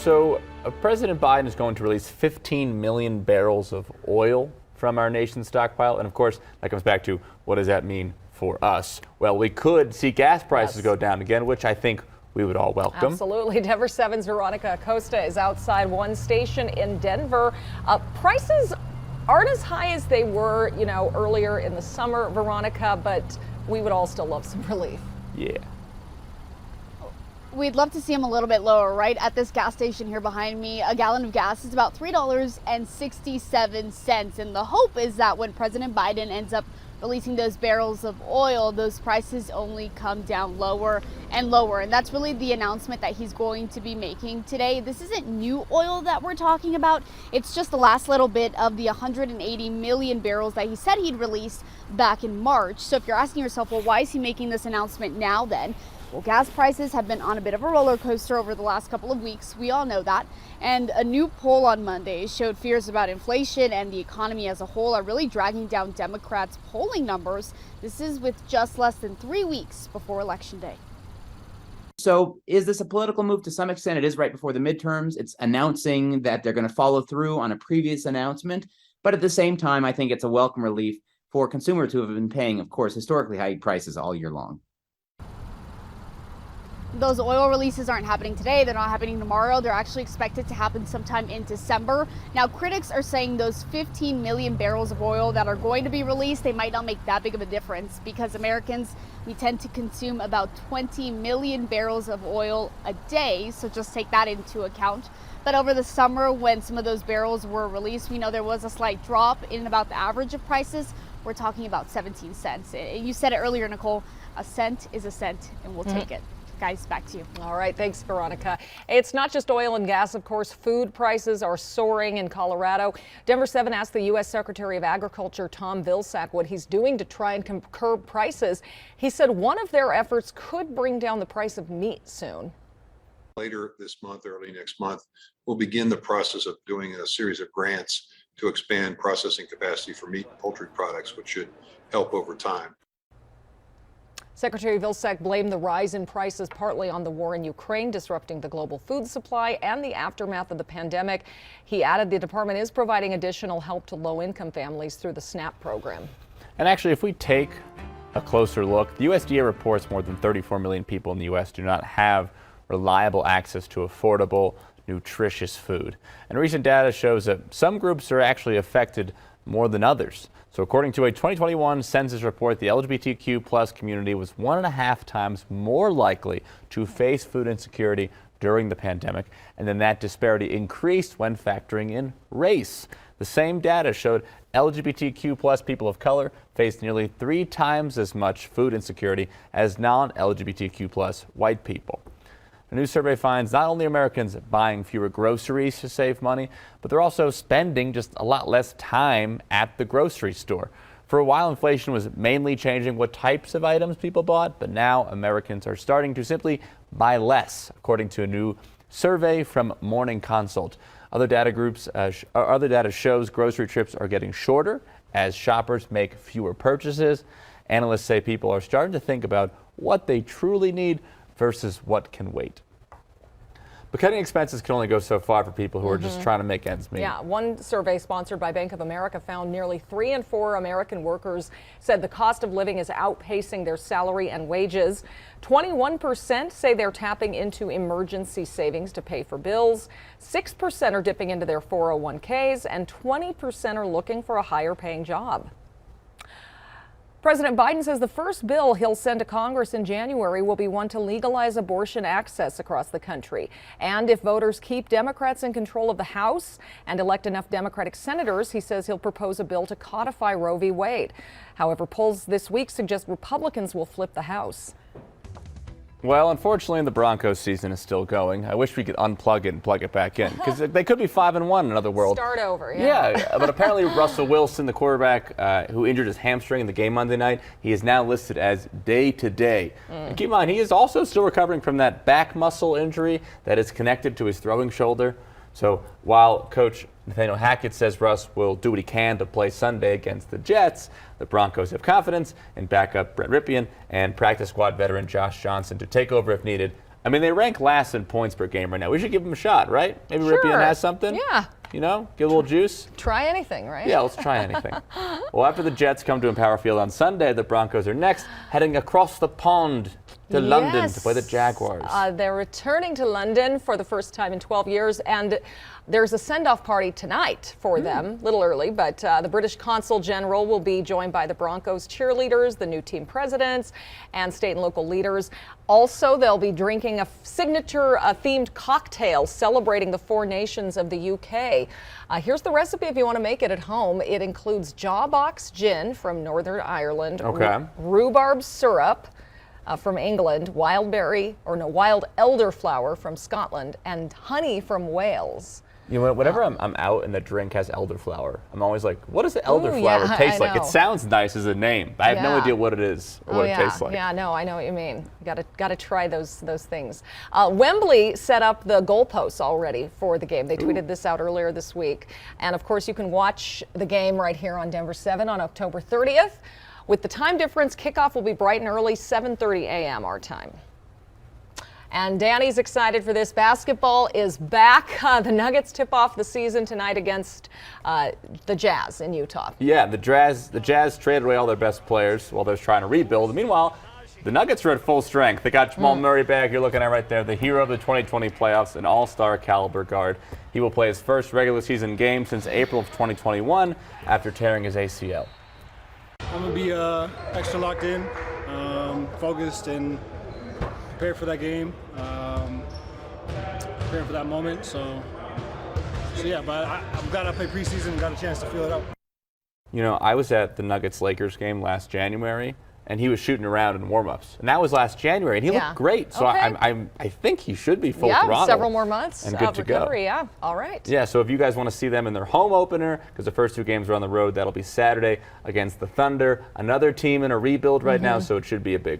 So President Biden is going to release 15 million barrels of oil from our nation's stockpile. And of course, that comes back to what does that mean for us? Well, we could see gas prices go down again, which I think we would all welcome. Absolutely. Denver 7's Veronica Acosta is outside one station in Denver. Prices aren't as high as they were, earlier in the summer, Veronica, but we would all still love some relief. Yeah. We'd love to see them a little bit lower, right? At this gas station here behind me, a gallon of gas is about $3.67. And the hope is that when President Biden ends up releasing those barrels of oil, those prices only come down lower and lower. And that's really the announcement that he's going to be making today. This isn't new oil that we're talking about. It's just the last little bit of the 180 million barrels that he said he'd released back in March. So if you're asking yourself, well, why is he making this announcement now then? Well, gas prices have been on a bit of a roller coaster over the last couple of weeks. We all know that. And a new poll on Monday showed fears about inflation and the economy as a whole are really dragging down Democrats' polling numbers. This is with just less than 3 weeks before Election Day. So is this a political move? To some extent, it is right before the midterms. It's announcing that they're going to follow through on a previous announcement. But at the same time, I think it's a welcome relief for consumers who have been paying, of course, historically high prices all year long. Those oil releases aren't happening today. They're not happening tomorrow. They're actually expected to happen sometime in December. Now, critics are saying those 15 million barrels of oil that are going to be released, they might not make that big of a difference because Americans, we tend to consume about 20 million barrels of oil a day. So just take that into account. But over the summer, when some of those barrels were released, we know there was a slight drop in about the average of prices. We're talking about 17 cents. You said it earlier, Nicole, a cent is a cent and we'll take it. Guys, back to you. All right. Thanks, Veronica. It's not just oil and gas, of course. Food prices are soaring in Colorado. Denver 7 asked the U.S. Secretary of Agriculture, Tom Vilsack, what he's doing to try and curb prices. He said one of their efforts could bring down the price of meat soon. Later this month, early next month, we'll begin the process of doing a series of grants to expand processing capacity for meat and poultry products, which should help over time. Secretary Vilsack blamed the rise in prices partly on the war in Ukraine, disrupting the global food supply and the aftermath of the pandemic. He added the department is providing additional help to low-income families through the SNAP program. And actually, if we take a closer look, the USDA reports more than 34 million people in the U.S. do not have reliable access to affordable, nutritious food. And recent data shows that some groups are actually affected more than others. So according to a 2021 census report, the LGBTQ plus community was 1.5 times more likely to face food insecurity during the pandemic, and then that disparity increased when factoring in race. The same data showed LGBTQ plus people of color faced nearly 3 times as much food insecurity as non-LGBTQ plus white people. A new survey finds not only Americans buying fewer groceries to save money, but they're also spending just a lot less time at the grocery store. For a while, inflation was mainly changing what types of items people bought, but now Americans are starting to simply buy less, according to a new survey from Morning Consult. Other data shows grocery trips are getting shorter as shoppers make fewer purchases. Analysts say people are starting to think about what they truly need versus what can wait. But cutting expenses can only go so far for people who are just trying to make ends meet. Yeah, one survey sponsored by Bank of America found nearly 3 in 4 American workers said the cost of living is outpacing their salary and wages. 21% say they're tapping into emergency savings to pay for bills. 6% are dipping into their 401ks, and 20% are looking for a higher paying job. President Biden says the first bill he'll send to Congress in January will be one to legalize abortion access across the country. And if voters keep Democrats in control of the House and elect enough Democratic senators, he says he'll propose a bill to codify Roe v. Wade. However, polls this week suggest Republicans will flip the House. Well, unfortunately, the Broncos season is still going. I wish we could unplug it and plug it back in, because they could be 5-1 in another world. Start over, yeah. But apparently Russell Wilson, the quarterback who injured his hamstring in the game Monday night, he is now listed as day-to-day. And keep in mind, he is also still recovering from that back muscle injury that is connected to his throwing shoulder. So while Coach Nathaniel Hackett says Russ will do what he can to play Sunday against the Jets, the Broncos have confidence in backup Brett Ripien and practice squad veteran Josh Johnson to take over if needed I mean, they rank last in points per game right now. We should give them a shot, right? Maybe Ripien Sure. has something? Yeah. You know, get a little juice. Try anything, right? Yeah, let's try anything. Well, after the Jets come to Empower Field on Sunday, the Broncos are next, heading across the pond to London to play the Jaguars. They're returning to London for the first time in 12 years, and there's a send-off party tonight for them, a little early, but the British Consul General will be joined by the Broncos cheerleaders, the new team presidents, and state and local leaders. Also, they'll be drinking a signature themed cocktail celebrating the four nations of the UK. Here's the recipe if you want to make it at home. It includes Jawbox gin from Northern Ireland, rhubarb syrup from England, wild elderflower from Scotland, and honey from Wales. You know, whenever I'm out and the drink has elderflower, I'm always like, what does the elderflower yeah, taste I like? It know. sounds nice as a name, but I have no Yeah. idea what it is or what it tastes like. Yeah, no, I know what you mean. Got to try those things. Wembley set up the goalposts already for the game. They tweeted this out earlier this week. And of course, you can watch the game right here on Denver 7 on October 30th. With the time difference, kickoff will be bright and early, 7:30 a.m. our time. And Danny's excited for this. Basketball is back. The Nuggets tip off the season tonight against the Jazz in Utah. Yeah, the Jazz traded away all their best players while they're trying to rebuild. Meanwhile, the Nuggets are at full strength. They got Jamal Murray back. You're looking at right there, the hero of the 2020 playoffs, an all-star caliber guard. He will play his first regular season game since April of 2021 after tearing his ACL. I'm going to be extra locked in, focused, and prepared for that game, prepared for that moment. So yeah, but I'm glad I played preseason and got a chance to feel it out. You know, I was at the Nuggets-Lakers game last January, and he was shooting around in warm-ups. And that was last January, and he looked great. So Okay. I think he should be full Yeah, throttle. several more months and good of to go. recovery. Yeah, all right. Yeah, so if you guys want to see them in their home opener, because the first two games are on the road, that'll be Saturday against the Thunder. Another team in a rebuild right now, so it should be a big